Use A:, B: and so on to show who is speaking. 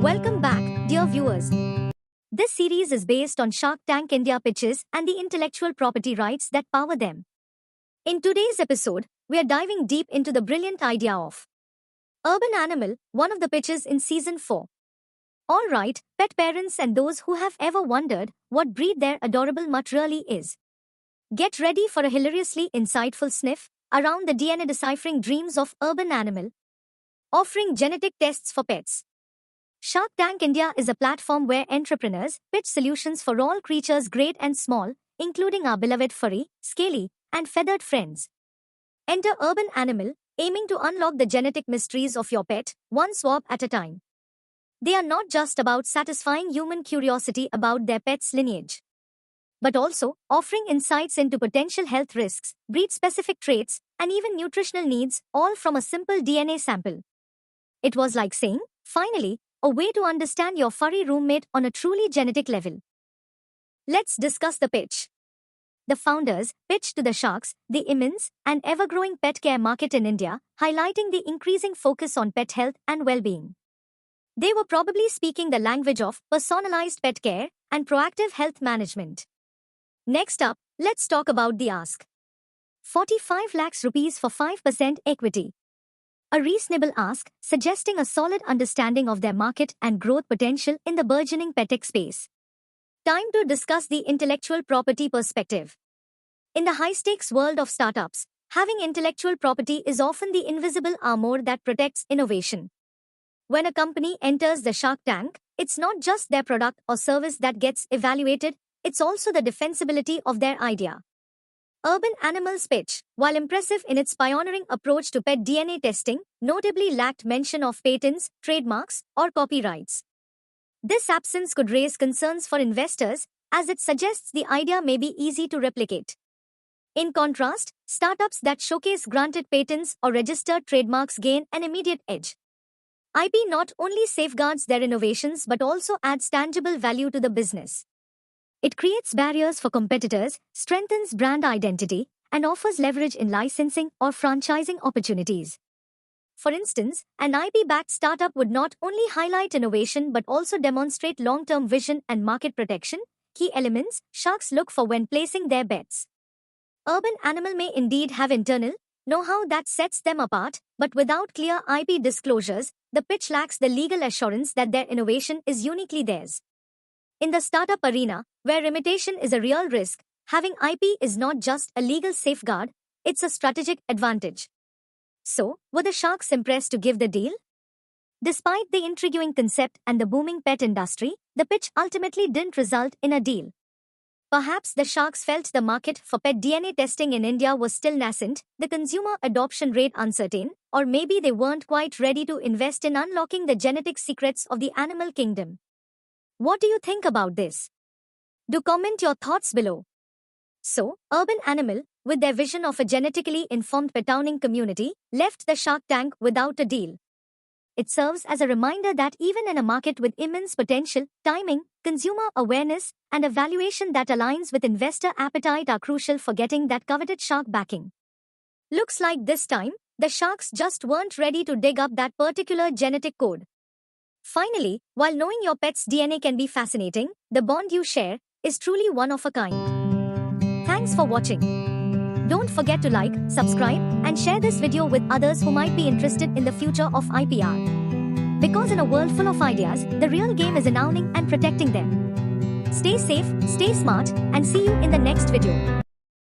A: Welcome back, dear viewers. This series is based on Shark Tank India pitches and the intellectual property rights that power them. In today's episode, we are diving deep into the brilliant idea of Urban Animal, one of the pitches in Season 4. Alright, pet parents and those who have ever wondered what breed their adorable mutt really is. Get ready for a hilariously insightful sniff around the DNA deciphering dreams of Urban Animal, offering genetic tests for pets. Shark Tank India is a platform where entrepreneurs pitch solutions for all creatures great and small, including our beloved furry, scaly, and feathered friends. Enter Urban Animal, aiming to unlock the genetic mysteries of your pet, one swab at a time. They are not just about satisfying human curiosity about their pet's lineage, but also offering insights into potential health risks, breed-specific traits, and even nutritional needs, all from a simple DNA sample. It was like saying, finally, a way to understand your furry roommate on a truly genetic level. Let's discuss the pitch. The founders pitched to the sharks the immense and ever-growing pet care market in India, highlighting the increasing focus on pet health and well-being. They were probably speaking the language of personalized pet care and proactive health management. Next up, let's talk about the ask. 45 lakhs rupees for 5% equity. A reasonable ask, suggesting a solid understanding of their market and growth potential in the burgeoning pet tech space. Time to discuss the intellectual property perspective. In the high-stakes world of startups, having intellectual property is often the invisible armor that protects innovation. When a company enters the Shark Tank, it's not just their product or service that gets evaluated, it's also the defensibility of their idea. Urban Animal's pitch, while impressive in its pioneering approach to pet DNA testing, notably lacked mention of patents, trademarks, or copyrights. This absence could raise concerns for investors, as it suggests the idea may be easy to replicate. In contrast, startups that showcase granted patents or registered trademarks gain an immediate edge. IP not only safeguards their innovations but also adds tangible value to the business. It creates barriers for competitors, strengthens brand identity, and offers leverage in licensing or franchising opportunities. For instance, an IP-backed startup would not only highlight innovation but also demonstrate long-term vision and market protection, key elements sharks look for when placing their bets. Urban Animal may indeed have internal know-how that sets them apart, but without clear IP disclosures, the pitch lacks the legal assurance that their innovation is uniquely theirs. In the startup arena, where imitation is a real risk, having IP is not just a legal safeguard, it's a strategic advantage. So, were the sharks impressed to give the deal? Despite the intriguing concept and the booming pet industry, the pitch ultimately didn't result in a deal. Perhaps the sharks felt the market for pet DNA testing in India was still nascent, the consumer adoption rate uncertain, or maybe they weren't quite ready to invest in unlocking the genetic secrets of the animal kingdom. What do you think about this? Do comment your thoughts below. So, Urban Animal, with their vision of a genetically informed pet-owning community, left the Shark Tank without a deal. It serves as a reminder that even in a market with immense potential, timing, consumer awareness, and a valuation that aligns with investor appetite are crucial for getting that coveted shark backing. Looks like this time, the sharks just weren't ready to dig up that particular genetic code. Finally, while knowing your pet's DNA can be fascinating, the bond you share is truly one of a kind. Thanks for watching. Don't forget to like, subscribe, and share this video with others who might be interested in the future of IPR. Because in a world full of ideas, the real game is in owning and protecting them. Stay safe, stay smart, and see you in the next video.